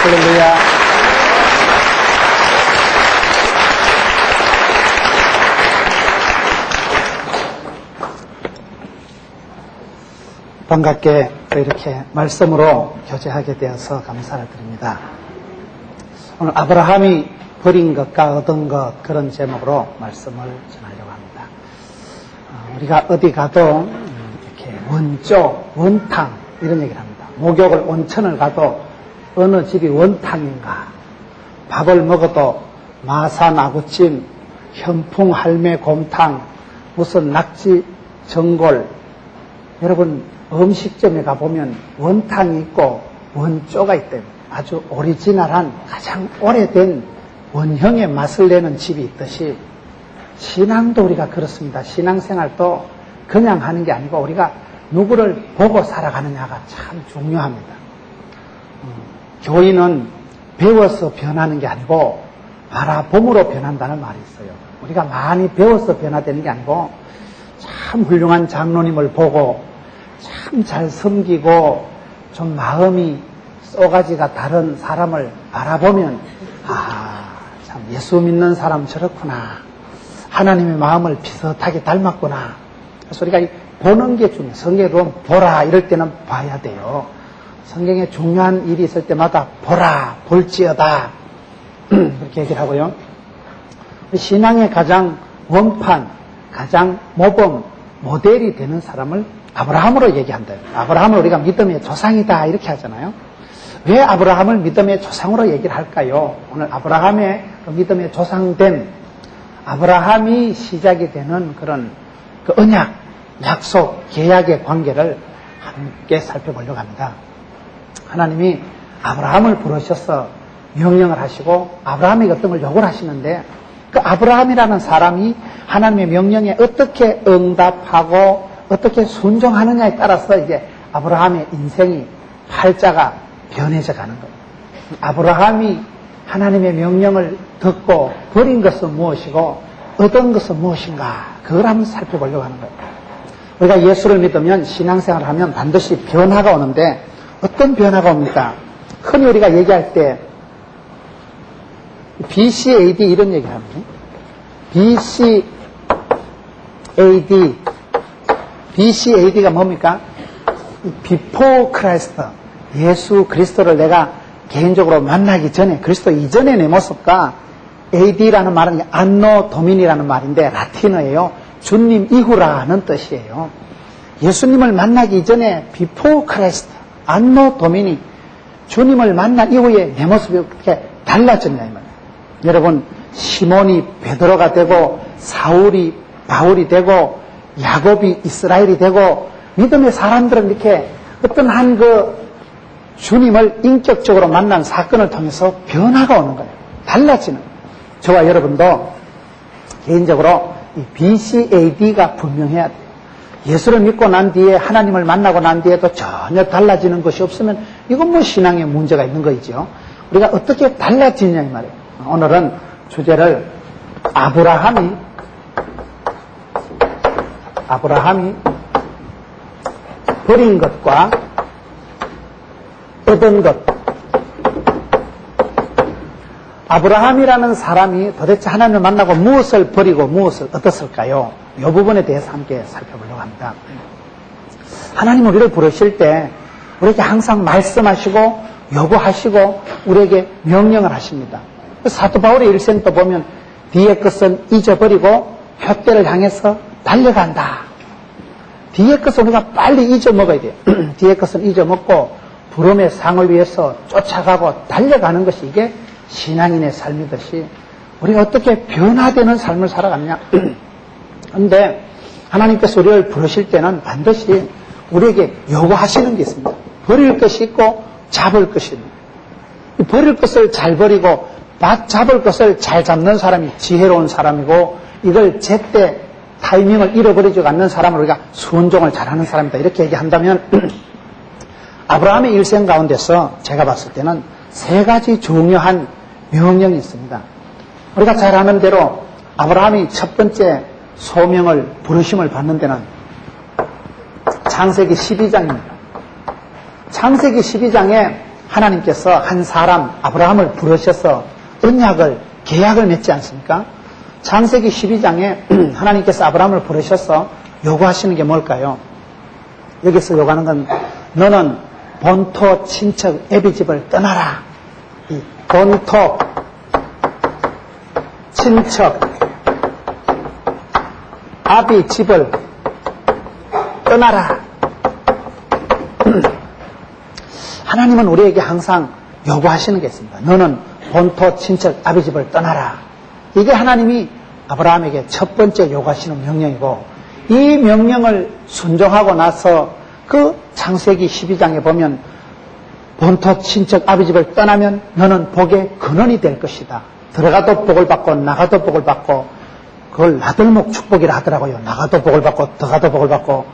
할렐루야. 반갑게 이렇게 말씀으로 교제하게 되어서 감사를 드립니다. 오늘 아브라함이 버린 것과 얻은 것, 그런 제목으로 말씀을 전하려고 합니다. 우리가 어디 가도 이렇게 원조, 원탕 이런 얘기를 합니다. 목욕을 온천을 가도 어느 집이 원탕인가, 밥을 먹어도 마산 아구찜, 현풍 할매 곰탕, 무슨 낙지 전골. 여러분 음식점에 가보면 원탕이 있고 원조가 있대요. 아주 오리지널한 가장 오래된 원형의 맛을 내는 집이 있듯이 신앙도 우리가 그렇습니다. 신앙생활도 그냥 하는 게 아니고 우리가 누구를 보고 살아가느냐가 참 중요합니다. 교인은 배워서 변하는 게 아니고 바라봄으로 변한다는 말이 있어요. 우리가 많이 배워서 변화되는 게 아니고 참 훌륭한 장로님을 보고 참 잘 섬기고 좀 마음이 쏘가지가 다른 사람을 바라보면 참 예수 믿는 사람 저렇구나. 하나님의 마음을 비슷하게 닮았구나. 그래서 우리가 보는 게 중요해요. 성경에 보면 보라 이럴 때는 봐야 돼요. 성경에 중요한 일이 있을 때마다 보라, 볼지어다 그렇게 얘기를 하고요. 신앙의 가장 원판, 가장 모범, 모델이 되는 사람을 아브라함으로 얘기한다. 아브라함을 우리가 믿음의 조상이다 이렇게 하잖아요. 왜 아브라함을 믿음의 조상으로 얘기를 할까요? 오늘 아브라함의 믿음의 조상된 아브라함이 시작이 되는 그런 그 언약, 약속, 계약의 관계를 함께 살펴보려고 합니다. 하나님이 아브라함을 부르셔서 명령을 하시고 아브라함에게 어떤 걸 요구를 하시는데 그 아브라함이라는 사람이 하나님의 명령에 어떻게 응답하고 어떻게 순종하느냐에 따라서 이제 아브라함의 인생이 팔자가 변해져 가는 거예요. 아브라함이 하나님의 명령을 듣고 버린 것은 무엇이고 얻은 것은 무엇인가, 그걸 한번 살펴보려고 하는 거예요. 우리가 예수를 믿으면 신앙생활을 하면 반드시 변화가 오는데 어떤 변화가 옵니까? 흔히 우리가 얘기할 때 BCAD 이런 얘기를 합니다. BCAD가 뭡니까? Before Christ, 예수 그리스도를 내가 개인적으로 만나기 전에, 그리스도 이전의 내 모습과 AD라는 말은 안노 도민이라는 말인데 라틴어예요. 주님 이후라는 뜻이에요. 예수님을 만나기 이전에 Before Christ, 안노 도민이, 주님을 만난 이후에 내 모습이 어떻게 달라졌냐 이 말이에요. 여러분, 시몬이 베드로가 되고 사울이 바울이 되고 야곱이 이스라엘이 되고 믿음의 사람들은 이렇게 어떤 한 그 주님을 인격적으로 만난 사건을 통해서 변화가 오는 거예요. 달라지는 거예요. 저와 여러분도 개인적으로 이 BCAD가 분명해야 돼요. 예수를 믿고 난 뒤에 하나님을 만나고 난 뒤에도 전혀 달라지는 것이 없으면 이건 뭐 신앙에 문제가 있는 거죠. 우리가 어떻게 달라지냐 이 말이에요. 오늘은 주제를 아브라함이 버린 것과 얻은 것. 아브라함이라는 사람이 도대체 하나님을 만나고 무엇을 버리고 무엇을 얻었을까요? 이 부분에 대해서 함께 살펴보려고 합니다. 하나님 우리를 부르실 때 우리에게 항상 말씀하시고 요구하시고 우리에게 명령을 하십니다. 사도 바울의 일생도 보면 뒤의 것은 잊어버리고 푯대를 향해서 달려간다. 뒤의 것은 우리가 빨리 잊어먹어야 돼요. 뒤의 것은 잊어먹고 부름의 상을 위해서 쫓아가고 달려가는 것이 이게 신앙인의 삶이듯이 우리가 어떻게 변화되는 삶을 살아가느냐. 그런데 하나님께서 우리를 부르실 때는 반드시 우리에게 요구하시는 게 있습니다. 버릴 것이 있고 잡을 것이 있습니다. 버릴 것을 잘 버리고 잡을 것을 잘 잡는 사람이 지혜로운 사람이고 이걸 제때 타이밍을 잃어버리지 않는 사람을 우리가 순종을 잘하는 사람이다. 이렇게 얘기한다면 아브라함의 일생 가운데서 제가 봤을 때는 세 가지 중요한 명령이 있습니다. 우리가 잘 아는 대로 아브라함이 첫 번째 소명을 부르심을 받는 데는 창세기 12장입니다. 창세기 12장에 하나님께서 한 사람 아브라함을 부르셔서 언약을 계약을 맺지 않습니까? 창세기 12장에 하나님께서 아브라함을 부르셔서 요구하시는 게 뭘까요? 여기서 요구하는 건 너는 본토 친척 애비 집을 떠나라. 이 본토 친척 아비 집을 떠나라. 하나님은 우리에게 항상 요구하시는 게 있습니다. 너는 본토 친척 아비 집을 떠나라. 이게 하나님이 아브라함에게 첫 번째 요구하시는 명령이고, 이 명령을 순종하고 나서 그 창세기 12장에 보면 본토 친척 아비 집을 떠나면 너는 복의 근원이 될 것이다. 들어가도 복을 받고 나가도 복을 받고, 그걸 나들목 축복이라 하더라고요. 나가도 복을 받고 들어가도 복을 받고,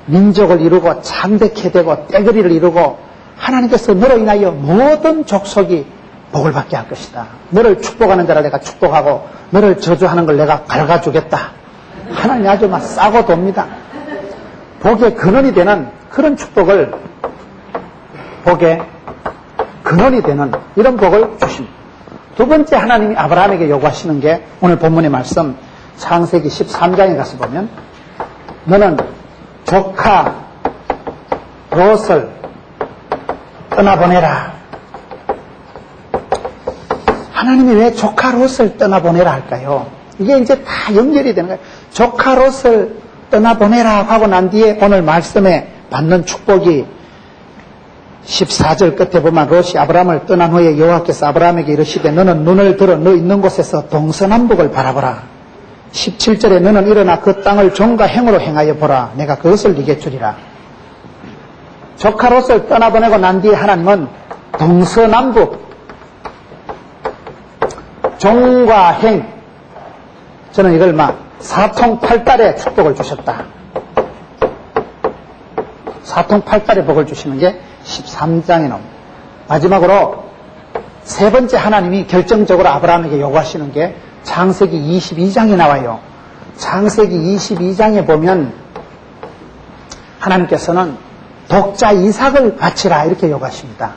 민족을 이루고 창대케 되고 떼거리를 이루고, 하나님께서 너로 인하여 모든 족속이 복을 받게 할 것이다. 너를 축복하는 자라 내가 축복하고 너를 저주하는 걸 내가 갉아주겠다. 하나님이 아주 막 싸고 돕니다. 복의 근원이 되는 그런 축복을, 복의 근원이 되는 이런 복을 주십니다. 두 번째 하나님이 아브라함에게 요구하시는 게 오늘 본문의 말씀 창세기 13장에 가서 보면 너는 조카 롯을 떠나보내라. 하나님이 왜 조카 롯을 떠나보내라 할까요? 이게 이제 다 연결이 되는 거예요. 조카 롯을 떠나보내라 하고 난 뒤에 오늘 말씀에 받는 축복이 14절 끝에 보면 롯이 아브라함을 떠난 후에 여호와께서 아브라함에게 이르시되 너는 눈을 들어 너 있는 곳에서 동서남북을 바라보라. 17절에 너는 일어나 그 땅을 종과 행으로 행하여 보라. 내가 그것을 네게 주리라. 조카 롯을 떠나보내고 난 뒤에 하나님은 동서남북 종과 행, 저는 이걸 막 사통팔달의 축복을 주셨다. 사통팔달의 복을 주시는 게 13장에 나옵니다. 마지막으로 세 번째 하나님이 결정적으로 아브라함에게 요구하시는 게 창세기 22장에 나와요. 창세기 22장에 보면 하나님께서는 독자 이삭을 바치라 이렇게 요구하십니다.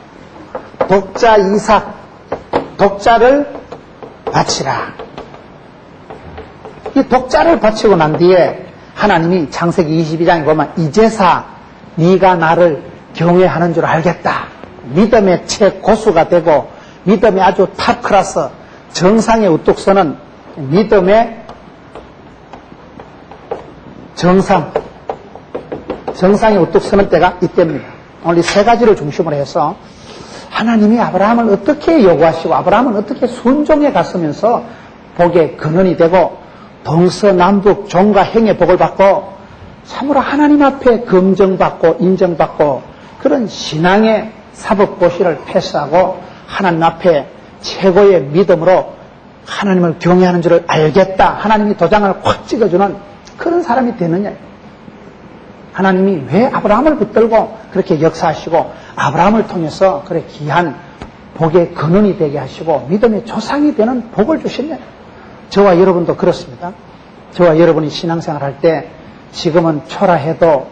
독자 이삭, 독자를 바치라. 이 독자를 바치고 난 뒤에 하나님이 창세기 22장에 보면 이제사 네가 나를 경외하는 줄 알겠다. 믿음의 최고수가 되고 믿음의 아주 탑클래스 정상에 우뚝 서는 믿음의 정상에 우뚝 서는 때가 이때입니다. 오늘 이 세 가지를 중심으로 해서 하나님이 아브라함을 어떻게 요구하시고 아브라함은 어떻게 순종해 갔으면서 복의 근원이 되고 동서남북 종과 행의 복을 받고 참으로 하나님 앞에 검증받고 인정받고 그런 신앙의 사법고시를 패스하고 하나님 앞에 최고의 믿음으로 하나님을 경외하는 줄을 알겠다. 하나님이 도장을 확 찍어주는 그런 사람이 되느냐. 하나님이 왜 아브라함을 붙들고 그렇게 역사하시고 아브라함을 통해서 그렇게 귀한 복의 근원이 되게 하시고 믿음의 조상이 되는 복을 주셨냐. 저와 여러분도 그렇습니다. 저와 여러분이 신앙생활 할 때 지금은 초라해도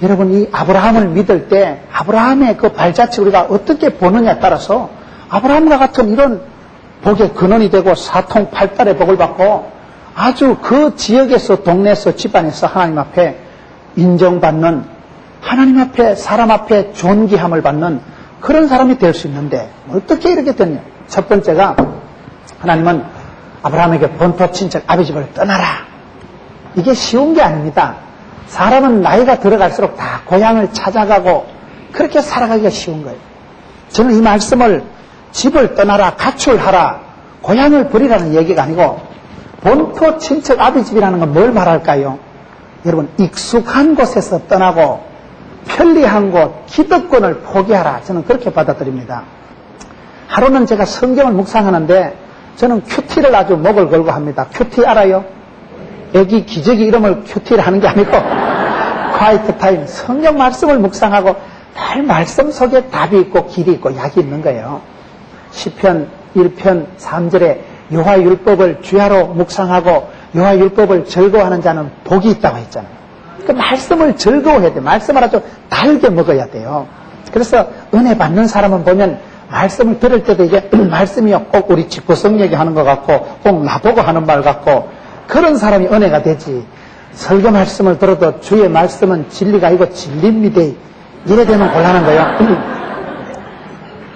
여러분 이 아브라함을 믿을 때 아브라함의 그 발자취 우리가 어떻게 보느냐에 따라서 아브라함과 같은 이런 복의 근원이 되고 사통팔달의 복을 받고 아주 그 지역에서 동네에서 집안에서 하나님 앞에 인정받는 하나님 앞에 사람 앞에 존귀함을 받는 그런 사람이 될 수 있는데 어떻게 이렇게 됐냐. 첫 번째가 하나님은 아브라함에게 본토 친척 아비 집을 떠나라. 이게 쉬운 게 아닙니다. 사람은 나이가 들어갈수록 다 고향을 찾아가고 그렇게 살아가기가 쉬운 거예요. 저는 이 말씀을 집을 떠나라, 가출하라, 고향을 버리라는 얘기가 아니고 본토 친척 아비 집이라는 건 뭘 말할까요? 여러분 익숙한 곳에서 떠나고 편리한 곳, 기득권을 포기하라. 저는 그렇게 받아들입니다. 하루는 제가 성경을 묵상하는데 저는 큐티를 아주 목을 걸고 합니다. 큐티 알아요? 애기 기저귀 이름을 큐티를 하는 게 아니고 콰이트 타임, 성경 말씀을 묵상하고 늘 말씀 속에 답이 있고 길이 있고 약이 있는 거예요. 시편 1편 3절에 여호와 율법을 주야로 묵상하고 여호와 율법을 즐거워하는 자는 복이 있다고 했잖아요. 그 말씀을 즐거워해야 돼요. 말씀을 아주 달게 먹어야 돼요. 그래서 은혜 받는 사람은 보면 말씀을 들을 때도 이게 말씀이 꼭 우리 집구성 얘기하는 것 같고 꼭 나보고 하는 말 같고 그런 사람이 은혜가 되지. 설교 말씀을 들어도 주의 말씀은 진리가 아니고 진리입니다. 이래 되면 곤란한 거예요.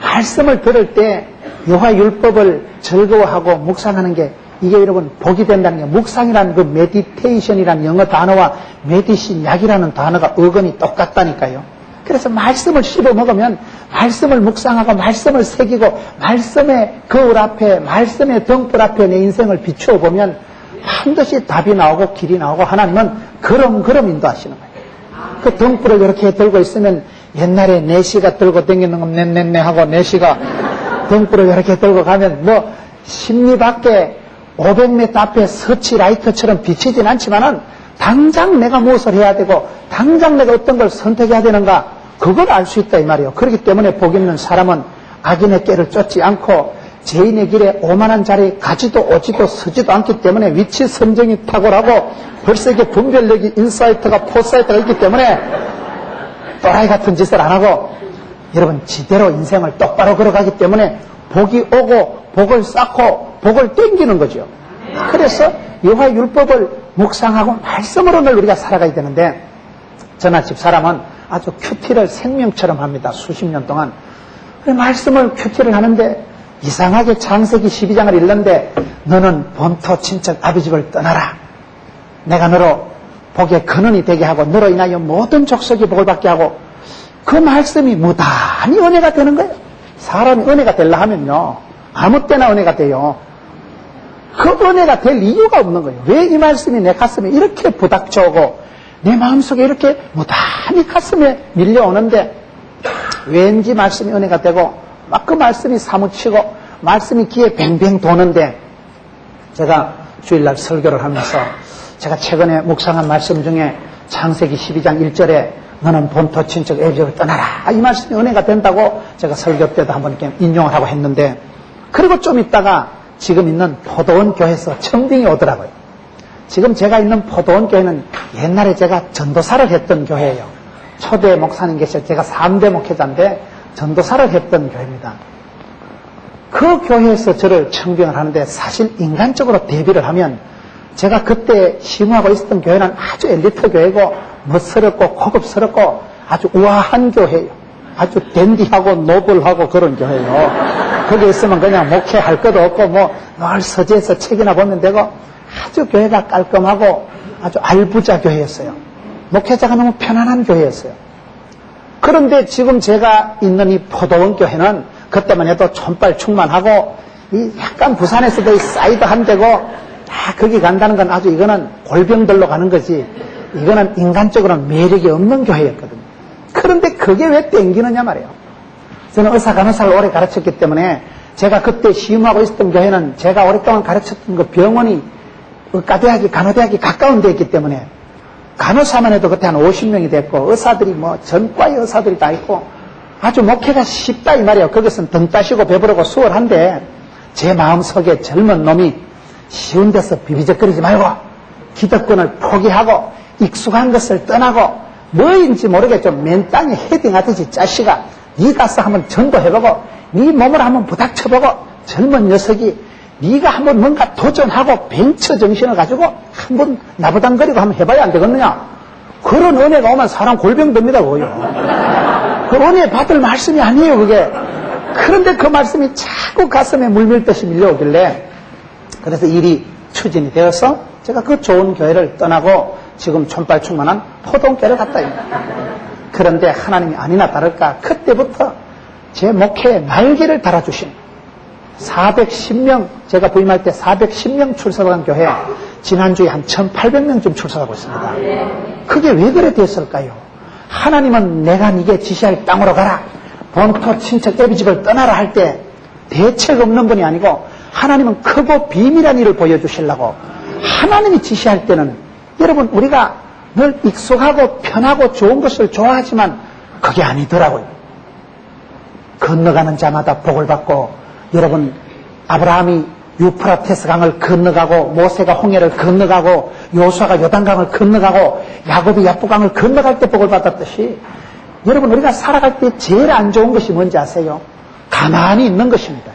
말씀을 들을 때 여호와 율법을 즐거워하고 묵상하는 게 이게 여러분 복이 된다는 게 묵상이라는 그 메디테이션이라는 영어 단어와 메디신 약이라는 단어가 어근이 똑같다니까요. 그래서 말씀을 씹어 먹으면 말씀을 묵상하고 말씀을 새기고 말씀의 거울 앞에 말씀의 등불 앞에 내 인생을 비추어 보면 반드시 답이 나오고 길이 나오고 하나님은 그럼 인도하시는 거예요. 그 등불을 이렇게 들고 있으면 옛날에 내시가 들고 다니는 거 넷넷네 하고 내시가 등불을 이렇게 들고 가면 뭐 심리 밖에 500m 앞에 서치라이트처럼 비치진 않지만은 당장 내가 무엇을 해야 되고 당장 내가 어떤 걸 선택해야 되는가 그걸 알 수 있다 이 말이에요. 그렇기 때문에 복 있는 사람은 악인의 꾀를 쫓지 않고 죄인의 길에 오만한 자리에 가지도 오지도 서지도 않기 때문에 위치 선정이 탁월하고 벌써 이게 분별력이 인사이트가 포사이트가 있기 때문에 또라이 같은 짓을 안 하고 여러분 지대로 인생을 똑바로 걸어가기 때문에 복이 오고 복을 쌓고 복을 땡기는 거죠. 그래서 여호와의 율법을 묵상하고 말씀으로 늘 우리가 살아가야 되는데 저나 집사람은 아주 큐티를 생명처럼 합니다. 수십 년 동안. 말씀을 큐티를 하는데 이상하게 창세기 12장을 읽는데 너는 본토 친척 아비 집을 떠나라. 내가 너로 복의 근원이 되게 하고 너로 인하여 모든 족속이 복을 받게 하고 그 말씀이 무단히 은혜가 되는 거예요. 사람이 은혜가 되려 하면요. 아무 때나 은혜가 돼요. 그 은혜가 될 이유가 없는 거예요. 왜 이 말씀이 내 가슴에 이렇게 부닥쳐오고 내 마음속에 이렇게 무단히 가슴에 밀려오는데 왠지 말씀이 은혜가 되고 막 그 말씀이 사무치고 말씀이 귀에 뱅뱅 도는데 제가 주일날 설교를 하면서 제가 최근에 묵상한 말씀 중에 창세기 12장 1절에 너는 본토 친척 애집을 떠나라. 이 말씀이 은혜가 된다고 제가 설교 때도 한번 이렇게 인용을 하고 했는데 그리고 좀 있다가 지금 있는 포도원 교회에서 청빙이 오더라고요. 지금 제가 있는 포도원 교회는 옛날에 제가 전도사를 했던 교회예요. 초대 목사님 계셔 제가 3대 목회자인데 전도사를 했던 교회입니다. 그 교회에서 저를 청빙을 하는데 사실 인간적으로 대비를 하면 제가 그때 시무하고 있었던 교회는 아주 엘리트 교회고 멋스럽고 고급스럽고 아주 우아한 교회예요. 아주 댄디하고 노블하고 그런 교회예요. 거기 있으면 그냥 목회할 것도 없고 뭐 늘 서재에서 책이나 보면 되고 아주 교회가 깔끔하고 아주 알부자 교회였어요. 목회자가 너무 편안한 교회였어요. 그런데 지금 제가 있는 이 포도원 교회는 그때만 해도 촌발 충만하고 이 약간 부산에서도 이 사이드 한 데고 거기 간다는 건 아주 이거는 골병들로 가는 거지 이거는 인간적으로는 매력이 없는 교회였거든요. 그런데 그게 왜 땡기느냐 말이에요. 저는 의사 간호사를 오래 가르쳤기 때문에 제가 그때 시음하고 있었던 교회는 제가 오랫동안 가르쳤던 그 병원이 의과대학이 간호대학이 가까운 데 있기 때문에 간호사만 해도 그때 한 50명이 됐고 의사들이 뭐 전과의 의사들이 다 있고 아주 목회가 쉽다 이 말이에요. 거기서는 등 따시고 배부르고 수월한데 제 마음속에 젊은 놈이 쉬운 데서 비비적거리지 말고 기득권을 포기하고 익숙한 것을 떠나고 뭐인지 모르겠죠. 맨 땅에 헤딩하듯이 자식아 네 가서 한번 전도해보고 네 몸을 한번 부닥쳐보고 젊은 녀석이 네가 한번 뭔가 도전하고 벤처 정신을 가지고 한번 나부당거리고 한번 해봐야 안 되겠느냐. 그런 은혜가 오면 사람 골병 듭니다. 그거요. 그 은혜 받을 말씀이 아니에요 그게. 그런데 그 말씀이 자꾸 가슴에 물밀듯이 밀려오길래 그래서 일이 추진이 되어서 제가 그 좋은 교회를 떠나고 지금 촌발 충만한 포동교회를 갔다 입니다. 그런데 하나님이 아니나 다를까 그때부터 제 목회에 날개를 달아주신 410명 제가 부임할 때 410명 출석한 교회 지난주에 한 1800명쯤 출석하고 있습니다. 그게 왜 그래 됐을까요? 하나님은 내가 네게 지시할 땅으로 가라 본토 친척 애비집을 떠나라 할 때 대책 없는 분이 아니고 하나님은 크고 비밀한 일을 보여주시려고 하나님이 지시할 때는 여러분 우리가 늘 익숙하고 편하고 좋은 것을 좋아하지만 그게 아니더라고요. 건너가는 자마다 복을 받고 여러분 아브라함이 유프라테스 강을 건너가고 모세가 홍해를 건너가고 요수아가 요단강을 건너가고 야곱이 야부강을 건너갈 때 복을 받았듯이 여러분, 우리가 살아갈 때 제일 안 좋은 것이 뭔지 아세요? 가만히 있는 것입니다.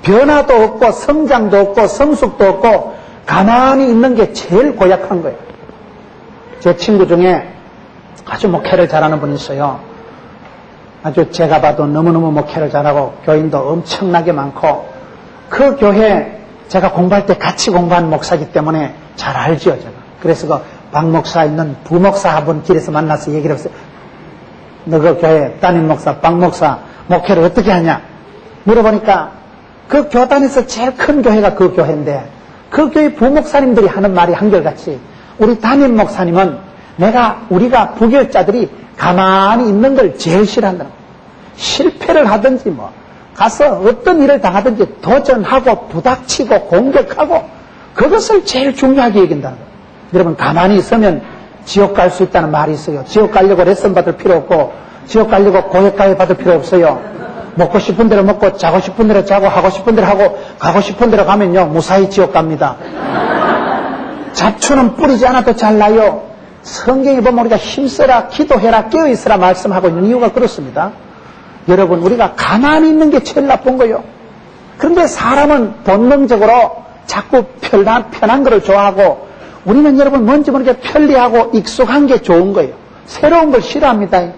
변화도 없고 성장도 없고 성숙도 없고 가만히 있는 게 제일 고약한 거예요. 제 친구 중에 아주 목회를 잘하는 분이 있어요. 아주 제가 봐도 너무너무 목회를 잘하고 교인도 엄청나게 많고, 그 교회 제가 공부할 때 같이 공부한 목사이기 때문에 잘 알죠, 제가. 그래서 그 박 목사 있는 부목사 한 번 길에서 만나서 얘기를 했어요. 너 그 교회 담임 목사 박 목사 목회를 어떻게 하냐 물어보니까, 그 교단에서 제일 큰 교회가 그 교회인데 그 교회 부목사님들이 하는 말이 한결같이, 우리 담임 목사님은 우리가 부교자들이 가만히 있는 걸 제일 싫어한다는 거예요. 실패를 하든지 가서 어떤 일을 당하든지 도전하고 부닥치고 공격하고 그것을 제일 중요하게 여긴다는 거예요. 여러분, 가만히 있으면 지옥 갈 수 있다는 말이 있어요. 지옥 가려고 레슨 받을 필요 없고, 지옥 가려고 고액가에 받을 필요 없어요. 먹고 싶은 대로 먹고, 자고 싶은 대로 자고, 하고 싶은 대로 하고, 가고 싶은 대로 가면요, 무사히 지옥 갑니다. 잡초는 뿌리지 않아도 잘 나요. 성경에 보면 우리가 힘써라, 기도해라, 깨어있으라 말씀하고 있는 이유가 그렇습니다. 여러분, 우리가 가만히 있는 게 제일 나쁜 거예요. 그런데 사람은 본능적으로 자꾸 편한 거를 좋아하고, 우리는 여러분 뭔지 모르게 편리하고 익숙한 게 좋은 거예요. 새로운 걸 싫어합니다.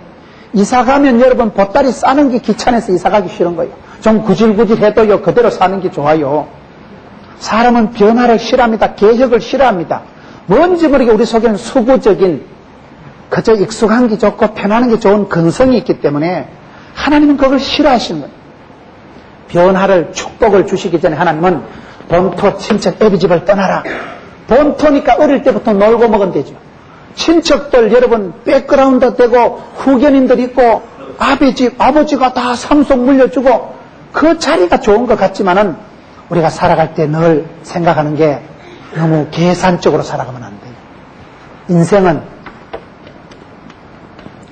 이사 가면 여러분 보따리 싸는 게 귀찮아서 이사 가기 싫은 거예요. 좀 구질구질해도요, 그대로 사는 게 좋아요. 사람은 변화를 싫어합니다. 개혁을 싫어합니다. 뭔지 모르게 우리 속에는 수구적인, 그저 익숙한 게 좋고 편안한 게 좋은 근성이 있기 때문에 하나님은 그걸 싫어하시는 거예요. 변화를, 축복을 주시기 전에 하나님은 본토, 친척, 애비 집을 떠나라. 본토니까 어릴 때부터 놀고 먹으면 되죠. 친척들 여러분 백그라운드 되고 후견인들 있고 아버지가 다 상속 물려주고 그 자리가 좋은 것 같지만은 우리가 살아갈 때 늘 생각하는 게 너무 계산적으로 살아가면 안 돼요. 인생은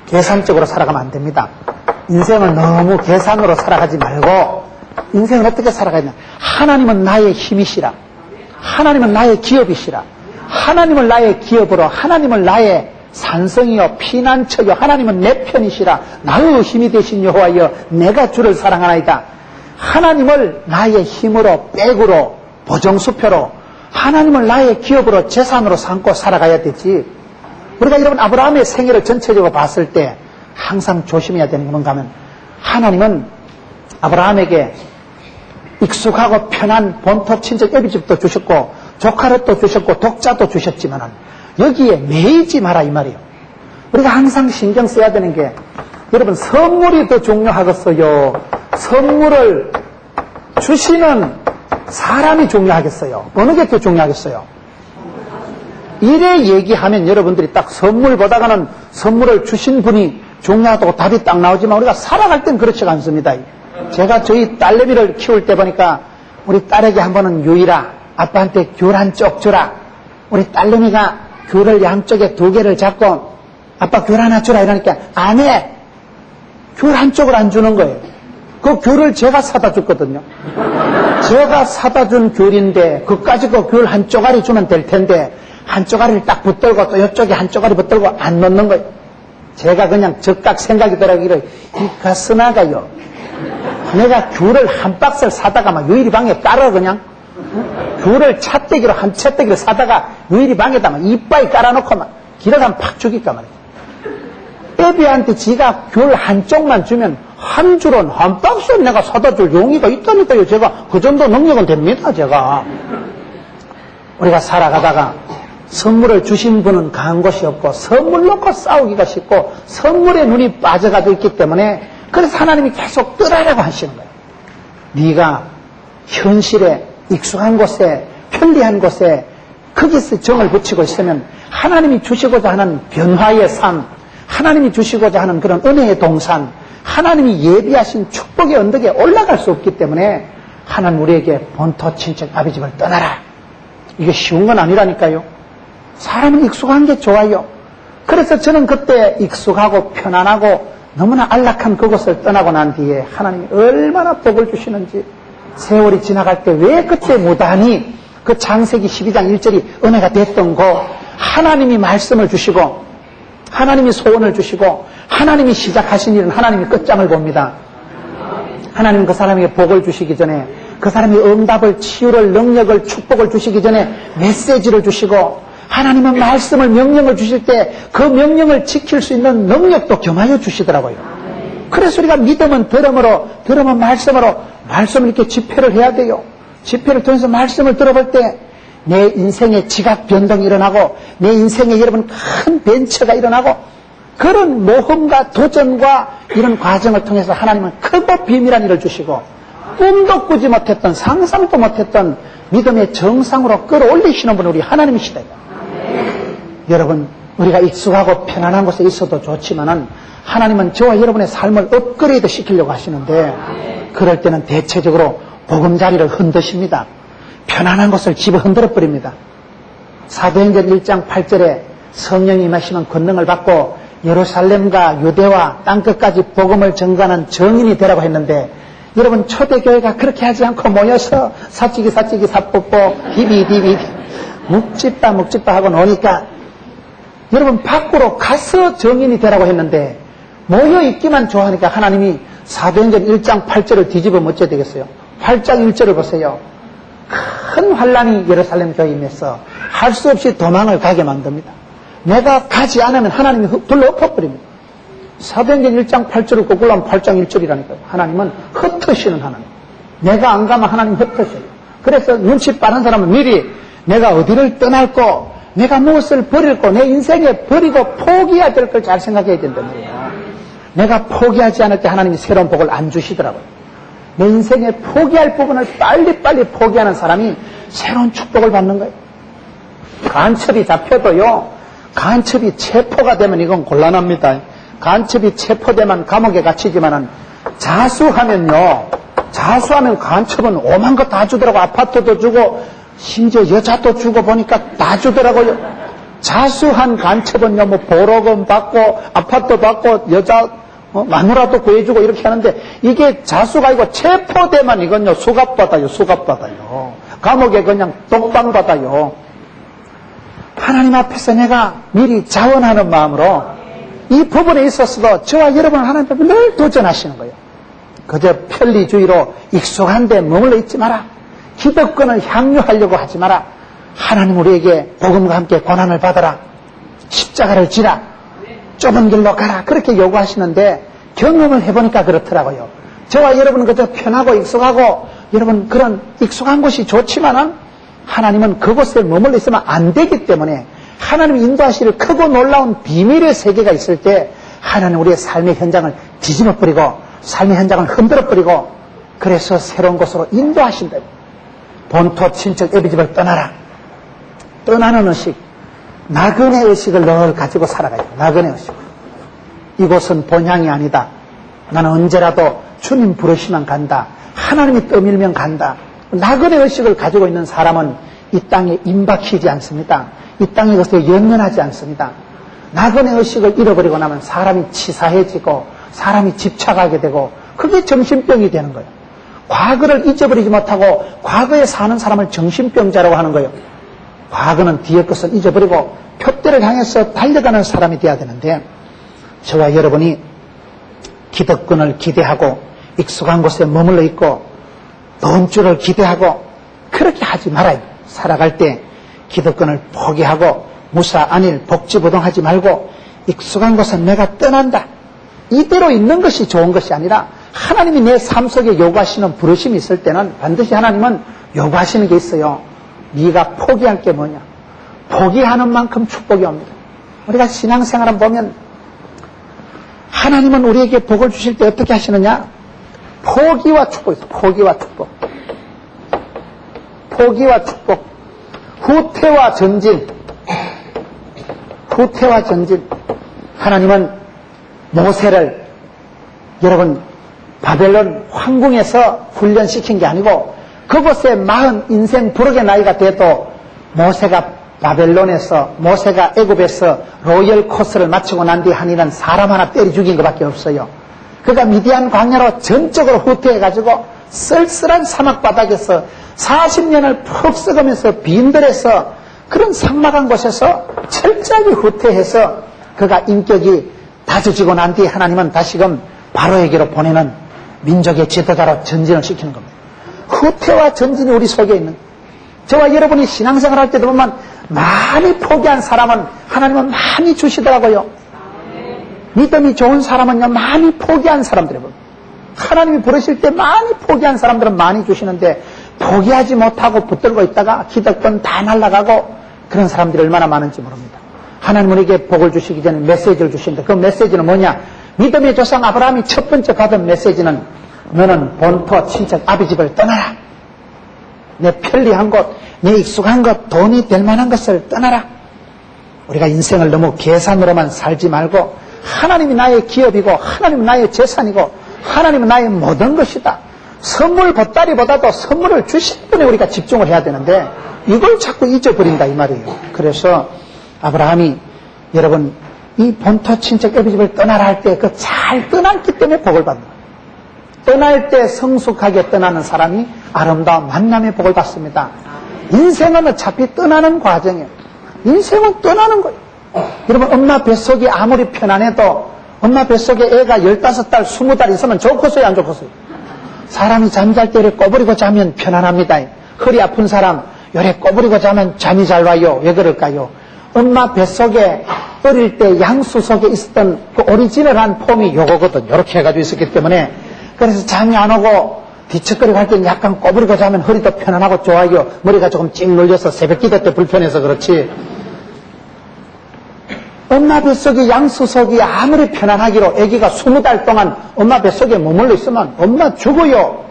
계산적으로 살아가면 안 됩니다. 인생을 너무 계산으로 살아가지 말고 인생을 어떻게 살아가냐. 하나님은 나의 힘이시라. 하나님은 나의 기업이시라. 하나님을 나의 기업으로, 하나님을 나의 산성이요 피난처요, 하나님은 내 편이시라. 나의 힘이 되신 여호와여, 내가 주를 사랑하나이다. 하나님을 나의 힘으로, 백으로, 보정수표로, 하나님을 나의 기업으로, 재산으로 삼고 살아가야 되지. 우리가 여러분 아브라함의 생애를 전체적으로 봤을 때 항상 조심해야 되는 건 뭔가 하면, 하나님은 아브라함에게 익숙하고 편한 본토 친척 애비집도 주셨고 조카릇도 주셨고 독자도 주셨지만 여기에 매이지 마라 이 말이에요. 우리가 항상 신경 써야 되는 게, 여러분 선물이 더 중요하겠어요, 선물을 주시는 사람이 중요하겠어요, 어느 게 더 중요하겠어요? 이래 얘기하면 여러분들이 딱 선물보다가는 선물을 주신 분이 중요하다고 답이 딱 나오지만 우리가 살아갈 땐 그렇지가 않습니다. 제가 저희 딸내미를 키울 때 보니까 우리 딸에게 한 번은 유이라, 아빠한테 귤 한 쪽 주라. 우리 딸내미가 귤을 양쪽에 2개를 잡고 아빠 귤 하나 주라 이러니까 안 해. 귤 한 쪽을 안 주는 거예요. 그 귤을 제가 사다 줬거든요. 제가 사다 준 귤인데 그까지 그 귤 한 쪼가리 주면 될 텐데 한 쪼가리를 딱 붙들고 또 이쪽에 한 쪼가리 붙들고 안 넣는 거예요. 제가 그냥 적각 생각이 들어가기를, 이 가스나가요, 내가 귤을 한 박스를 사다가 막 유일이 방에 깔아 그냥 귤을 찻대기로 한 찻대기를 사다가 유일이 방에다 막 이빨 깔아놓고 막 기러가면 팍 죽일까 말이야. 애비한테 지가 귤 한쪽만 주면 한 줄은 한 박스를 내가 사다 줄 용의가 있다니까요. 제가 그 정도 능력은 됩니다. 제가 우리가 살아가다가 선물을 주신 분은 강한 것이 없고 선물 놓고 싸우기가 쉽고 선물에 눈이 빠져가지고 있기 때문에, 그래서 하나님이 계속 떠나라고 하시는 거예요. 네가 현실에 익숙한 곳에 편리한 곳에 거기서 정을 붙이고 있으면 하나님이 주시고자 하는 변화의 삶, 하나님이 주시고자 하는 그런 은혜의 동산, 하나님이 예비하신 축복의 언덕에 올라갈 수 없기 때문에 하나님 우리에게 본토 친척 아비집을 떠나라. 이게 쉬운 건 아니라니까요. 사람은 익숙한 게 좋아요. 그래서 저는 그때 익숙하고 편안하고 너무나 안락한 그곳을 떠나고 난 뒤에 하나님이 얼마나 복을 주시는지, 세월이 지나갈 때 왜 그때 무단히 그 창세기 12장 1절이 은혜가 됐던 거, 하나님이 말씀을 주시고 하나님이 소원을 주시고 하나님이 시작하신 일은 하나님이 끝장을 봅니다. 하나님은 그 사람에게 복을 주시기 전에, 그 사람이 응답을, 치유를, 능력을, 축복을 주시기 전에 메시지를 주시고, 하나님은 말씀을, 명령을 주실 때 그 명령을 지킬 수 있는 능력도 겸하여 주시더라고요. 그래서 우리가 믿음은 들음으로, 들음은 말씀으로, 말씀을 이렇게 집회를 해야 돼요. 집회를 통해서 말씀을 들어볼 때 내 인생의 지각 변동이 일어나고, 내 인생에 여러분 큰 벤처가 일어나고, 그런 모험과 도전과 이런 과정을 통해서 하나님은 크고 비밀한 일을 주시고, 꿈도 꾸지 못했던, 상상도 못했던 믿음의 정상으로 끌어올리시는 분은 우리 하나님이시다. 여러분, 우리가 익숙하고 편안한 곳에 있어도 좋지만은 하나님은 저와 여러분의 삶을 업그레이드 시키려고 하시는데, 그럴 때는 대체적으로 보금자리를 흔드십니다. 편안한 곳을 집어 흔들어 버립니다. 사도행전 1장 8절에 성령이 임하시면 권능을 받고 예루살렘과 유대와 땅끝까지 복음을 전가하는 정인이 되라고 했는데, 여러분 초대교회가 그렇게 하지 않고 모여서 사찌기 사뽀뽀 디비 묵집다 하고 노니까, 여러분 밖으로 가서 정인이 되라고 했는데 모여있기만 좋아하니까 하나님이 사도행전 1장 8절을 뒤집으면 어째 되겠어요? 8장 1절을 보세요. 큰 환란이 예루살렘 교회에 임해서 할 수 없이 도망을 가게 만듭니다. 내가 가지 않으면 하나님이 둘러 엎어버립니다. 사도행전 1장 8절을 꼭 올라오면 8장 1절이라니까요. 하나님은 흩으시는 하나님. 내가 안 가면 하나님 흩으셔요. 그래서 눈치 빠른 사람은 미리 내가 어디를 떠날고, 내가 무엇을 버릴고, 내 인생에 버리고 포기해야 될 걸 잘 생각해야 된단 말이에요. 내가 포기하지 않을 때 하나님이 새로운 복을 안 주시더라고요. 내 인생에 포기할 부분을 빨리빨리 포기하는 사람이 새로운 축복을 받는 거예요. 간첩이 잡혀도요, 간첩이 체포가 되면 이건 곤란합니다. 간첩이 체포되면 감옥에 갇히지만은 자수하면 간첩은 오만 거 다 주더라고. 아파트도 주고 심지어 여자도 주고 보니까 다 주더라고요. 자수한 간첩은요, 뭐 보로금 받고 아파트 받고 여자 마누라도 구해주고 이렇게 하는데, 이게 자수가 아니고 체포되면 이건요 수갑 받아요. 감옥에 그냥 독방 받아요. 하나님 앞에서 내가 미리 자원하는 마음으로 이 부분에 있어서도 저와 여러분 하나님 앞에 늘 도전하시는 거예요. 그저 편리주의로 익숙한 데 머물러 있지 마라. 기득권을 향유하려고 하지 마라. 하나님 우리에게 복음과 함께 고난을 받아라. 십자가를 지라. 좁은 길로 가라. 그렇게 요구하시는데 경험을 해보니까 그렇더라고요. 저와 여러분은 그저 편하고 익숙하고, 여러분 그런 익숙한 곳이 좋지만은 하나님은 그곳에 머물러 있으면 안 되기 때문에, 하나님이 인도하시는 크고 놀라운 비밀의 세계가 있을 때 하나님 우리의 삶의 현장을 뒤집어버리고 삶의 현장을 흔들어버리고, 그래서 새로운 곳으로 인도하신다. 본토 친척 애비집을 떠나라. 떠나는 의식, 나그네 의식을 늘 가지고 살아가요. 나그네 의식. 이곳은 본향이 아니다. 나는 언제라도 주님 부르시면 간다. 하나님이 떠밀면 간다. 나그네 의식을 가지고 있는 사람은 이 땅에 임박히지 않습니다. 이 땅에 것에 연연하지 않습니다. 나그네 의식을 잃어버리고 나면 사람이 치사해지고 사람이 집착하게 되고, 그게 정신병이 되는 거예요. 과거를 잊어버리지 못하고 과거에 사는 사람을 정신병자라고 하는 거예요. 과거는 뒤의 것을 잊어버리고 표대를 향해서 달려가는 사람이 돼야 되는데, 저와 여러분이 기득권을 기대하고 익숙한 곳에 머물러 있고 돈줄을 기대하고 그렇게 하지 말아요. 살아갈 때 기득권을 포기하고 무사 안일 복지부동하지 말고 익숙한 곳은 내가 떠난다. 이대로 있는 것이 좋은 것이 아니라, 하나님이 내 삶 속에 요구하시는 부르심이 있을 때는 반드시 하나님은 요구하시는 게 있어요. 네가 포기할 게 뭐냐. 포기하는 만큼 축복이 옵니다. 우리가 신앙생활을 보면 하나님은 우리에게 복을 주실 때 어떻게 하시느냐? 포기와 축복이 있어요. 포기와 축복. 포기와 축복. 후퇴와 전진. 후퇴와 전진. 하나님은 모세를 여러분 바벨론 황궁에서 훈련시킨 게 아니고, 그곳에 40 인생 부록의 나이가 돼도 모세가 바벨론에서, 모세가 애굽에서 로열 코스를 마치고 난 뒤에 한 일은 사람 하나 때려 죽인 것밖에 없어요. 그가 미디안 광야로 전적으로 후퇴해가지고 쓸쓸한 사막바닥에서 40년을 푹 썩으면서 빈들에서 그런 삭막한 곳에서 철저하게 후퇴해서 그가 인격이 다져지고 난 뒤에 하나님은 다시금 바로에게로 보내는 민족의 지도자로 전진을 시키는 겁니다. 후퇴와 전진이 우리 속에 있는, 저와 여러분이 신앙생활 할 때도 보면 많이 포기한 사람은 하나님은 많이 주시더라고요. 믿음이 좋은 사람은요, 많이 포기한 사람들이에요. 하나님이 부르실 때 많이 포기한 사람들은 많이 주시는데, 포기하지 못하고 붙들고 있다가 기득권 다 날아가고 그런 사람들이 얼마나 많은지 모릅니다. 하나님은 우리에게 복을 주시기 전에 메시지를 주시는데, 그 메시지는 뭐냐? 믿음의 조상 아브라함이 첫 번째 받은 메시지는, 너는 본토 친척 아비 집을 떠나라. 내 편리한 곳, 내 익숙한 것, 돈이 될 만한 것을 떠나라. 우리가 인생을 너무 계산으로만 살지 말고, 하나님이 나의 기업이고, 하나님은 나의 재산이고, 하나님은 나의 모든 것이다. 선물 보따리보다도 선물을 주신 분에 우리가 집중을 해야 되는데, 이걸 자꾸 잊어버린다 이 말이에요. 그래서 아브라함이, 여러분, 이 본토 친척 아비 집을 떠나라 할 때 그 잘 떠났기 때문에 복을 받는 거예요. 떠날 때 성숙하게 떠나는 사람이 아름다운 만남의 복을 받습니다. 인생은 어차피 떠나는 과정이에요. 인생은 떠나는 거예요. 여러분, 엄마 뱃속이 아무리 편안해도 엄마 뱃속에 애가 15달, 20달 있으면 좋겠어요, 안 좋겠어요? 사람이 잠잘 때 이렇게 꼬부리고 자면 편안합니다. 허리 아픈 사람 요래 꼬부리고 자면 잠이 잘 와요. 왜 그럴까요? 엄마 뱃속에 어릴 때 양수 속에 있었던 그 오리지널한 폼이 요거거든. 요렇게 해가지고 있었기 때문에, 그래서 잠이 안 오고 뒤척거리고 할 때는 약간 꼬부리고 자면 허리도 편안하고 좋아요. 머리가 조금 찡 눌려서 새벽 기도 때 불편해서 그렇지. 엄마 뱃속에 양수속이 아무리 편안하기로 아기가 20달 동안 엄마 뱃속에 머물러 있으면 엄마 죽어요.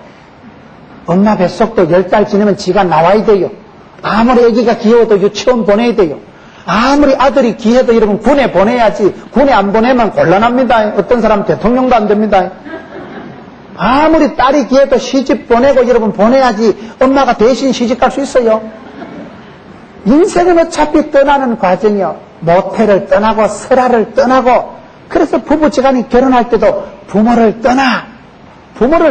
엄마 뱃속도 10달 지나면 지가 나와야 돼요. 아무리 아기가 귀여워도 유치원 보내야 돼요. 아무리 아들이 귀해도 여러분 군에 보내야지. 군에 안 보내면 곤란합니다. 어떤 사람 대통령도 안 됩니다. 아무리 딸이 귀해도 시집 보내고 여러분 보내야지 엄마가 대신 시집 갈 수 있어요. 인생은 어차피 떠나는 과정이요. 모태를 떠나고 설아를 떠나고, 그래서 부부지간이 결혼할 때도 부모를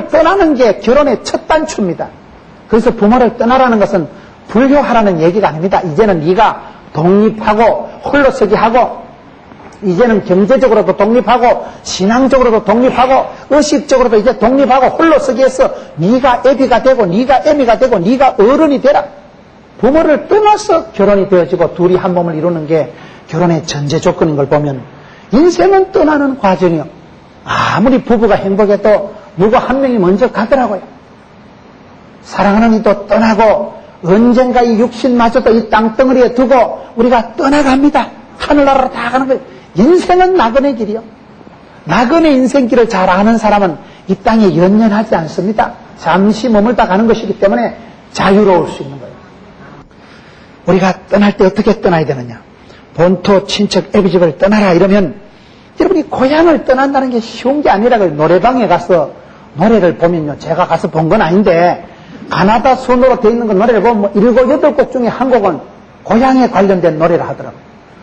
떠나는 게 결혼의 첫 단추입니다. 그래서 부모를 떠나라는 것은 불효하라는 얘기가 아닙니다. 이제는 네가 독립하고 홀로서기 하고, 이제는 경제적으로도 독립하고 신앙적으로도 독립하고 의식적으로도 이제 독립하고 홀로서기해서 네가 애비가 되고 네가 애미가 되고 네가 어른이 되라. 부모를 떠나서 결혼이 되어지고 둘이 한 몸을 이루는 게 결혼의 전제 조건인 걸 보면, 인생은 떠나는 과정이요. 아무리 부부가 행복해도 누구 한 명이 먼저 가더라고요. 사랑하는 이도 떠나고, 언젠가 이 육신마저도 이 땅덩어리에 두고 우리가 떠나갑니다. 하늘나라로 다 가는 거예요. 인생은 나그네 길이요. 나그네 인생길을 잘 아는 사람은 이 땅에 연연하지 않습니다. 잠시 머물다 가는 것이기 때문에 자유로울 수 있는 거예요. 우리가 떠날 때 어떻게 떠나야 되느냐? 본토 친척 애비집을 떠나라 이러면, 여러분이 고향을 떠난다는 게 쉬운 게 아니라, 노래방에 가서 노래를 보면요, 제가 가서 본 건 아닌데 가나다 순으로 되어 있는 건 노래를 보면 7, 8곡 중에 한 곡은 고향에 관련된 노래를 하더라고요.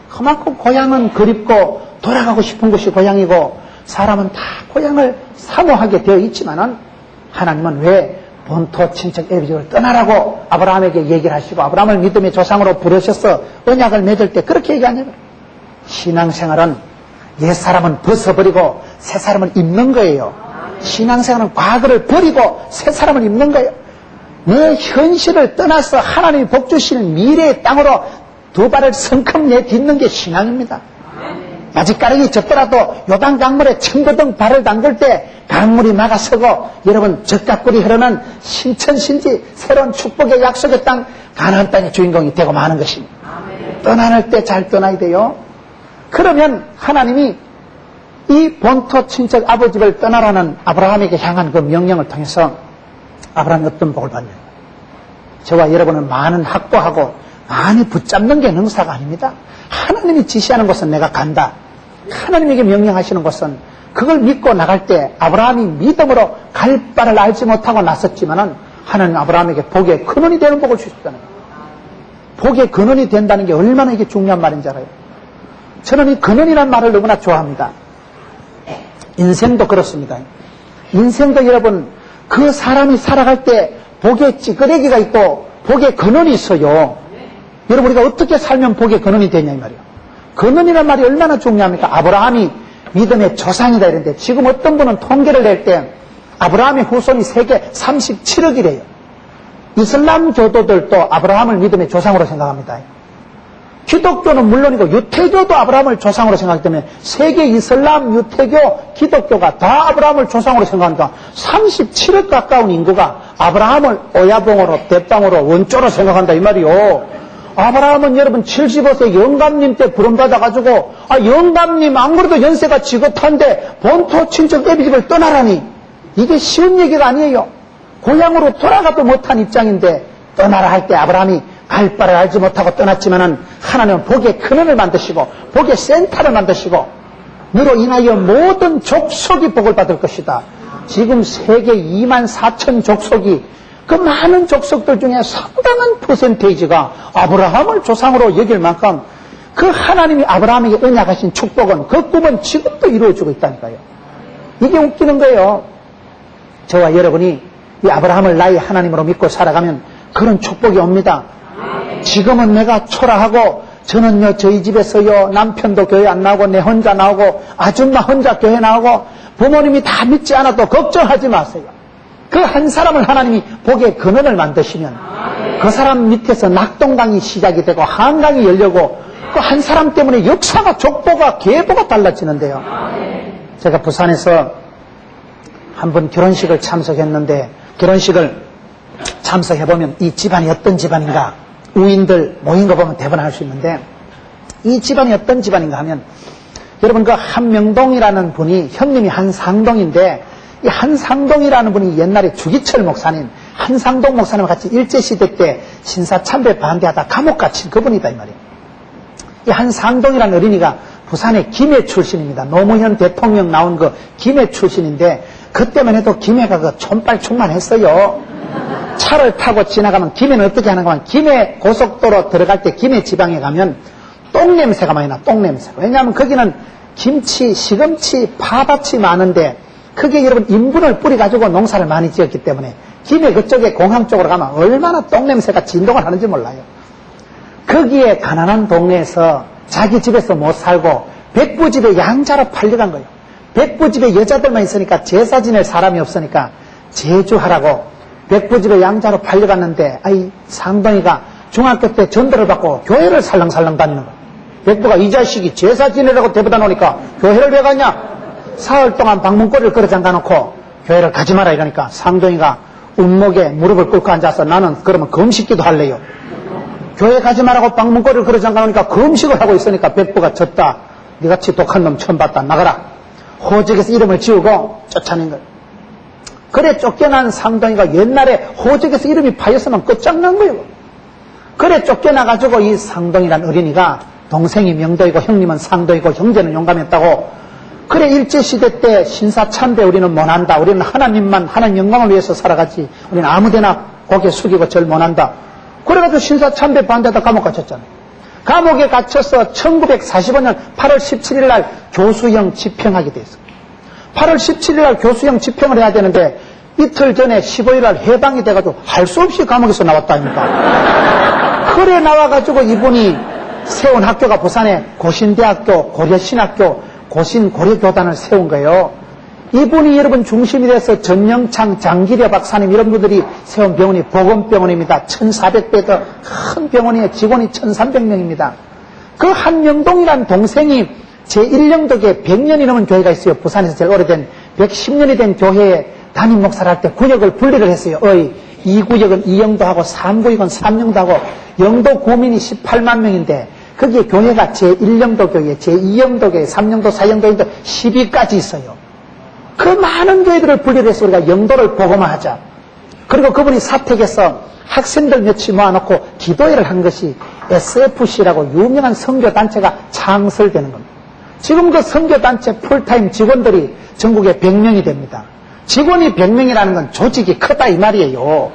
그만큼 고향은 그립고 돌아가고 싶은 곳이 고향이고, 사람은 다 고향을 사모하게 되어 있지만은, 하나님은 왜 본토 친척 애비집을 떠나라고 아브라함에게 얘기를 하시고 아브라함을 믿음의 조상으로 부르셔서 언약을 맺을 때 그렇게 얘기하냐면, 신앙생활은 옛사람은 벗어버리고 새사람을 입는 거예요. 신앙생활은 과거를 버리고 새사람을 입는 거예요. 내 현실을 떠나서 하나님이 복 주시는 미래의 땅으로 두 발을 성큼 내딛는 게 신앙입니다. 아직가락이 졌더라도 요단 강물에 청거등 발을 담글 때 강물이 막아서고, 여러분 적갑꿀이 흐르는 신천신지 새로운 축복의 약속의 땅, 가나안 땅의 주인공이 되고 마는 것입니다. 떠나는 때 잘 떠나야 돼요. 그러면 하나님이 이 본토 친척 아버지를 떠나라는 아브라함에게 향한 그 명령을 통해서 아브라함이 어떤 복을 받냐? 저와 여러분은 많은 확보하고 많이 붙잡는 게 능사가 아닙니다. 하나님이 지시하는 곳은 내가 간다. 하나님에게 명령하시는 것은 그걸 믿고 나갈 때, 아브라함이 믿음으로 갈 바를 알지 못하고 나섰지만은 하나님 아브라함에게 복의 근원이 되는 복을 주셨다는 거예요. 복의 근원이 된다는 게 얼마나 이게 중요한 말인지 알아요. 저는 이 근원이라는 말을 너무나 좋아합니다. 인생도 그렇습니다. 인생도 여러분, 그 사람이 살아갈 때 복의 찌끄레기가 있고 복의 근원이 있어요. 여러분, 우리가 어떻게 살면 복의 근원이 되냐 이 말이에요. 근원이라는 말이 얼마나 중요합니까? 아브라함이 믿음의 조상이다 이랬는데 지금 어떤 분은 통계를 낼 때 아브라함의 후손이 세계 37억이래요. 이슬람 교도들도 아브라함을 믿음의 조상으로 생각합니다. 기독교는 물론이고 유태교도 아브라함을 조상으로 생각하기 때문에 세계 이슬람, 유태교, 기독교가 다 아브라함을 조상으로 생각하니까 37억 가까운 인구가 아브라함을 오야봉으로, 대빵으로, 원조로 생각한다 이 말이요. 아브라함은 여러분 75세 영감님 때 부름받아가지고 영감님 안 그래도 연세가 지긋한데 본토 친척 애비집을 떠나라니 이게 쉬운 얘기가 아니에요. 고향으로 돌아가도 못한 입장인데 떠나라 할 때 아브라함이 갈 바를 알지 못하고 떠났지만은 하나님은 복의 근원을 만드시고 복의 센터를 만드시고 너로 인하여 모든 족속이 복을 받을 것이다. 지금 세계 2만 4천 족속이 그 많은 족속들 중에 상당한 퍼센테이지가 아브라함을 조상으로 여길 만큼 그 하나님이 아브라함에게 언약하신 축복은 그 꿈은 지금도 이루어지고 있다니까요. 이게 웃기는 거예요. 저와 여러분이 이 아브라함을 나의 하나님으로 믿고 살아가면 그런 축복이 옵니다. 지금은 내가 초라하고 저는요 저희 집에서요 남편도 교회 안 나오고 내 혼자 나오고 아줌마 혼자 교회 나오고 부모님이 다 믿지 않아도 걱정하지 마세요. 그 한 사람을 하나님이 복의 근원을 만드시면 그 사람 밑에서 낙동강이 시작이 되고 한강이 열려고 그 한 사람 때문에 역사가 족보가 계보가 달라지는데요. 제가 부산에서 한번 결혼식을 참석했는데 결혼식을 참석해보면 이 집안이 어떤 집안인가 우인들 모인 거 보면 대변할 수 있는데 이 집안이 어떤 집안인가 하면 여러분 그 한명동이라는 분이 형님이 한상동인데 이 한상동이라는 분이 옛날에 주기철 목사님 한상동 목사님과 같이 일제시대 때 신사참배 반대하다 감옥 갇힌 그분이다 이 말이에요. 이 한상동이라는 어린이가 부산의 김해 출신입니다. 노무현 대통령 나온 그 김해 출신인데 그때만 해도 김해가 그 촌발 충만했어요. 차를 타고 지나가면 김해는 어떻게 하는가 하면 김해 고속도로 들어갈 때 김해 지방에 가면 똥냄새가 많이 나. 똥냄새가. 왜냐하면 거기는 김치, 시금치, 파밭이 많은데 그게 여러분 인분을 뿌려가지고 농사를 많이 지었기 때문에 김해 그쪽에 공항 쪽으로 가면 얼마나 똥냄새가 진동을 하는지 몰라요. 거기에 가난한 동네에서 자기 집에서 못 살고 백부집에 양자로 팔려간 거예요. 백부집에 여자들만 있으니까 제사 지낼 사람이 없으니까 제주하라고 백부집에 양자로 팔려갔는데 아이 상동이가 중학교 때 전도를 받고 교회를 살랑살랑 다니는 거야. 백부가 이 자식이 제사 지내라고 데려다 놓으니까 교회를 왜 가냐? 사흘 동안 방문고리를 걸어 잠가놓고 교회를 가지 마라 이러니까 상동이가 운목에 무릎을 꿇고 앉아서 나는 그러면 금식기도 할래요. 교회 가지 말라고 방문고리를 걸어 잠가놓으니까 금식을 하고 있으니까 백부가 졌다. 니같이 독한 놈 처음 봤다. 나가라. 호적에서 이름을 지우고 쫓아낸 거예요. 그래 쫓겨난 상동이가 옛날에 호적에서 이름이 파였으면 끝장난 거예요. 그래 쫓겨나가지고 이 상동이란 어린이가 동생이 명도이고 형님은 상도이고 형제는 용감했다고 그래 일제시대 때 신사참배 우리는 못한다. 우리는 하나님만 하나님 영광을 위해서 살아가지 우리는 아무데나 고개 숙이고 절 못한다. 그래가지고 신사참배 반대하다 감옥 갇혔잖아요. 감옥에 갇혀서 1945년 8월 17일 날 교수형 집행하게 됐어요. 8월 17일 날 교수형 집행을 해야 되는데 이틀 전에 15일 날 해방이 돼가지고 할 수 없이 감옥에서 나왔다 아닙니까? 그래 나와가지고 이분이 세운 학교가 부산에 고신대학교, 고려신학교, 고신고려교단을 세운 거예요. 이분이 여러분 중심이 돼서 전영창, 장기려 박사님 이런 분들이 세운 병원이 보건병원입니다. 1400배 더 큰 병원이에요. 직원이 1300명입니다. 그 한명동이란 동생이 제1영덕에 100년이 넘은 교회가 있어요. 부산에서 제일 오래된 110년이 된 교회에 담임 목사를 할 때 구역을 분리를 했어요. 2구역은 2영도하고 3구역은 3영도하고 영도 구민이 18만 명인데 거기에 교회가 제1영도 교회, 제2영도 교회, 3영도, 4영도, 1도 12까지 있어요. 그 많은 교회들을 분리를 해서 우리가 영도를 복음화하자. 그리고 그분이 사택에서 학생들 며칠 모아놓고 기도회를 한 것이 SFC라고 유명한 선교단체가 창설되는 겁니다. 지금 그 선교단체 풀타임 직원들이 전국에 100명이 됩니다. 직원이 100명이라는 건 조직이 크다 이 말이에요.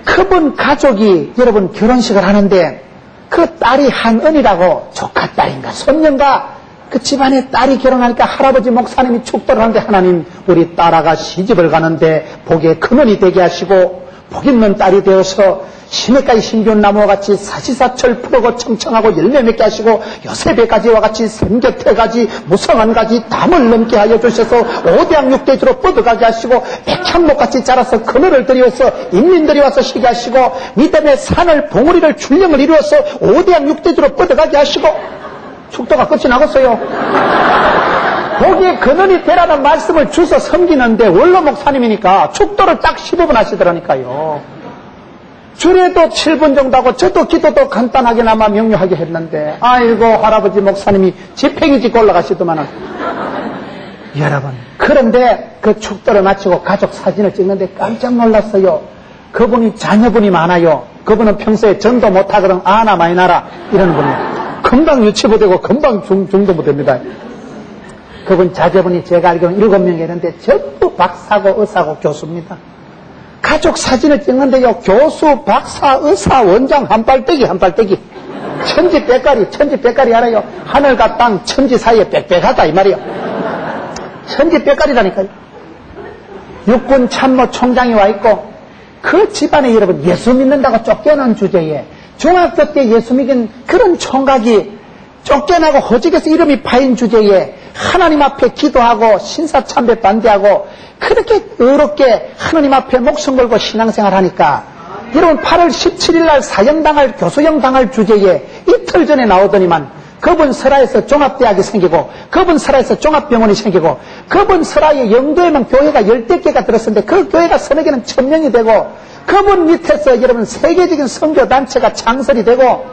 그분 가족이 여러분 결혼식을 하는데 그 딸이 한은이라고 조카 딸인가 손녀인가 그 집안에 딸이 결혼하니까 할아버지 목사님이 축도를 하는데 하나님 우리 딸아가 시집을 가는데 복의 근원이 되게 하시고 복 있는 딸이 되어서 시냇가의 신비한 나무와 같이 사시사철 푸르고 청청하고 열매 맺게 하시고 요셉의 가지와 같이 샘곁의 가지 무성한 가지 담을 넘게 하여 주셔서 오대양 육대주로 뻗어가게 하시고 백향목같이 자라서 그늘을 들이워서 인민들이 와서 쉬게 하시고 믿음의 산을 봉우리를 출령을 이루어서 오대양 육대주로 뻗어가게 하시고 축도가 끝이 나겠어요. 거기에 그늘이 되라는 말씀을 주서 섬기는데 원로 목사님이니까 축도를 딱 15분 하시더라니까요. 주례도 7분 정도 하고 저도 기도도 간단하게나마 명료하게 했는데 아이고 할아버지 목사님이 집행이 짓고 올라가시더만은 여러분 그런데 그 축도를 마치고 가족 사진을 찍는데 깜짝 놀랐어요. 그분이 자녀분이 많아요. 그분은 평소에 전도 못하거든 아나 많이 나라 이러는 분이에요. 금방 유치부 되고 금방 중도부 됩니다. 그분 자제분이 제가 알기로는 7명이 있는데 전부 박사고 의사고 교수입니다. 가족 사진을 찍는데요. 교수, 박사, 의사, 원장 한발떼기 천지백가리 알아요. 하늘과 땅 천지 사이에 빽빽하다 이 말이에요. 천지백가리라니까요. 육군 참모 총장이 와 있고 그 집안에 여러분 예수 믿는다고 쫓겨난 주제에 중학교 때 예수 믿은 그런 총각이 쫓겨나고 호직에서 이름이 파인 주제에 하나님 앞에 기도하고 신사참배 반대하고 그렇게 의롭게 하나님 앞에 목숨 걸고 신앙생활 하니까 여러분 8월 17일 날 사형당할 교수형 당할 주제에 이틀 전에 나오더니만 그분 설화에서 종합대학이 생기고 그분 설화에서 종합병원이 생기고 그분 설화에 영도에만 교회가 10대 개가 들었었는데 그 교회가 서너 개는 1000명이 되고 그분 밑에서 여러분 세계적인 선교단체가 창설이 되고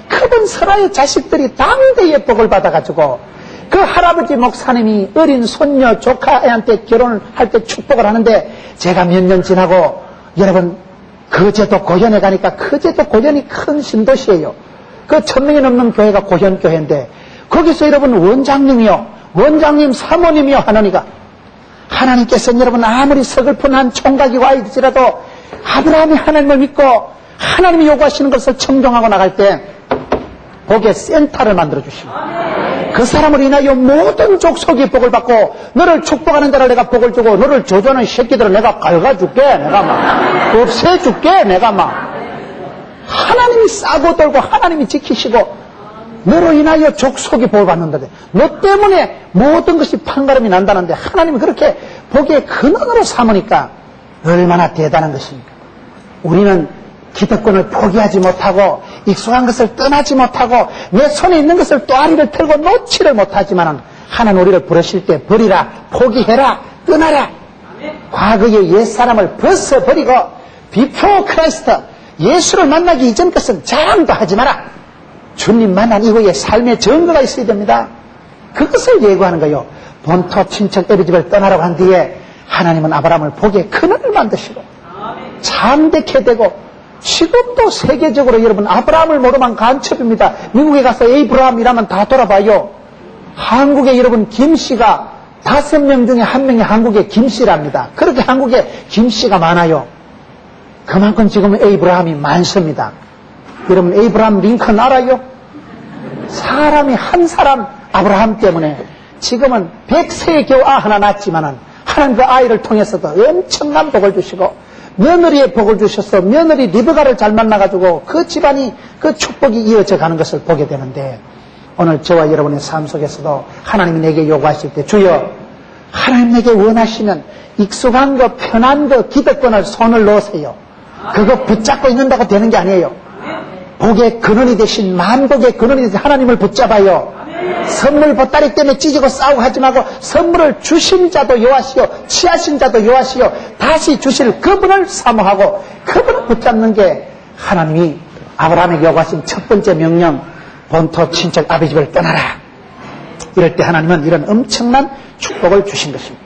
그분 설화의 자식들이 당대의 복을 받아가지고 그 할아버지 목사님이 어린 손녀 조카애한테 결혼을 할 때 축복을 하는데 제가 몇 년 지나고 여러분 거제도 고현에 가니까 거제도 고현이 큰 신도시예요. 그 1000명이 넘는 교회가 고현교회인데 거기서 여러분 원장님 사모님이요 하느니가 하나님께서는 여러분 아무리 서글픈 한 총각이 와 있을지라도 아브라함이 하나님을 믿고 하나님이 요구하시는 것을 청종하고 나갈 때 복의 센터를 만들어 주시고 그 사람을 인하여 모든 족속이 복을 받고 너를 축복하는 자를 내가 복을 주고 너를 저주하는 새끼들을 내가 갈가줄게 내가 막 없애줄게 내가 막 하나님이 싸고 돌고 하나님이 지키시고 너로 인하여 족속이 복을 받는다. 너 때문에 모든 것이 판가름이 난다는데 하나님이 그렇게 복의 근원으로 삼으니까 얼마나 대단한 것입니까? 우리는 기득권을 포기하지 못하고 익숙한 것을 떠나지 못하고 내 손에 있는 것을 또아리를 털고 놓지를 못하지만 하나님 우리를 부르실 때 버리라 포기해라 떠나라 과거의 옛사람을 벗어버리고 비포 크라이스트 예수를 만나기 이전 것은 자랑도 하지 마라. 주님 만난 이후에 삶의 증거가 있어야 됩니다. 그것을 예고하는 거예요. 본토 친척 애비집을 떠나라고 한 뒤에 하나님은 아브라함을 복의 근원을 만드시고 참되게 되고 지금도 세계적으로 여러분 아브라함을 모르면 간첩입니다. 미국에 가서 에이브라함이라면 다 돌아봐요. 한국에 여러분 김씨가 5명 중에 1명이 한국에 김씨랍니다. 그렇게 한국에 김씨가 많아요. 그만큼 지금은 에이브라함이 많습니다. 여러분 에이브라함 링컨 알아요? 사람이 한 사람 아브라함 때문에 지금은 100세에 겨우 하나 낳았지만은 하나님 그 아이를 통해서도 엄청난 복을 주시고 며느리의 복을 주셔서 며느리 리브가를 잘 만나가지고 그 집안이 그 축복이 이어져 가는 것을 보게 되는데 오늘 저와 여러분의 삶 속에서도 하나님이 내게 요구하실 때 주여 하나님 내게 원하시면 익숙한 거 편한 거 기득권을 손을 놓으세요. 그거 붙잡고 있는다고 되는 게 아니에요. 복의 근원이 되신 만복의 근원이 되신 하나님을 붙잡아요. 선물 보따리 때문에 찢고 싸우고 하지 말고 선물을 주신 자도 여호와시요 취하신 자도 여호와시요 다시 주실 그분을 사모하고 그분을 붙잡는 게 하나님이 아브라함에게 요구하신 첫 번째 명령 본토 친척 아비 집을 떠나라. 이럴 때 하나님은 이런 엄청난 축복을 주신 것입니다.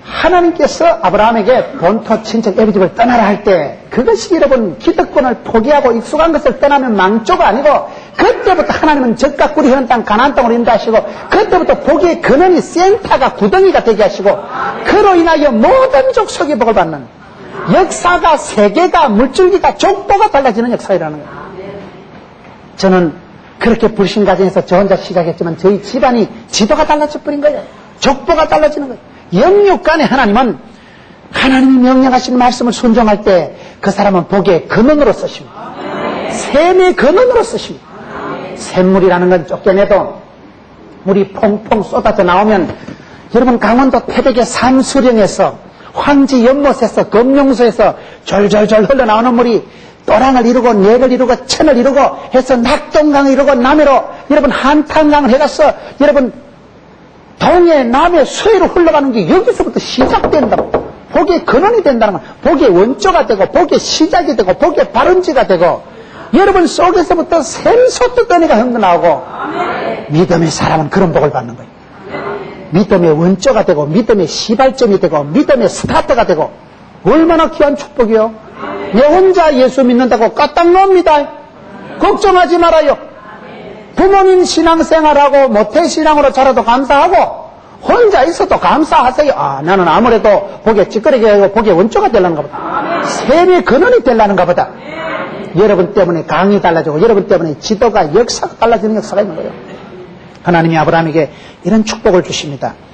하나님께서 아브라함에게 본토 친척 아비 집을 떠나라 할 때 그것이 여러분 기득권을 포기하고 익숙한 것을 떠나면 망조가 아니고 그때부터 하나님은 적과 꿀이 흐르는 땅 가나안 땅으로 인도하시고 그때부터 복의 근원이 센터가 구덩이가 되게 하시고 그로 인하여 모든 족속이 복을 받는 역사가 세계가 물줄기가 족보가 달라지는 역사라는 거예요. 저는 그렇게 불신 가정에서 저 혼자 시작했지만 저희 집안이 지도가 달라져 버린 거예요. 족보가 달라지는 거예요. 영육간에 하나님은 하나님이 명령하시는 말씀을 순종할 때 그 사람은 복의 근원으로 쓰십니다. 샘의 근원으로 쓰십니다. 샘물이라는 건 쫓겨내도 물이 퐁퐁 쏟아져 나오면 여러분 강원도 태백의 산수령에서 황지 연못에서 금룡소에서 졸졸졸 흘러나오는 물이 또랑을 이루고 넥을 이루고 천을 이루고 해서 낙동강을 이루고 남해로 여러분 한탄강을 해가서 여러분 동해 남해 서해로 흘러가는 게 여기서부터 시작된다고. 복의 근원이 된다는 건 복의 원조가 되고 복의 시작이 되고 복의 발원지가 되고 여러분 속에서부터 샘솟듯 은혜가 흘러나오고 믿음의 사람은 그런 복을 받는 거예요. 믿음의 원조가 되고 믿음의 시발점이 되고 믿음의 스타트가 되고 얼마나 귀한 축복이요. 내 혼자 예수 믿는다고 까딱놉니다. 걱정하지 말아요. 부모님 신앙생활하고 모태신앙으로 자라도 감사하고 혼자 있어도 감사하세요. 나는 아무래도 복의 찌끄레기가 아니고 복의 원조가 되려는가 보다. 샘의 근원이 되려는가 보다. 여러분 때문에 강이 달라지고 여러분 때문에 지도가 역사가 달라지는 역사가 있는 거예요. 하나님이 아브라함에게 이런 축복을 주십니다.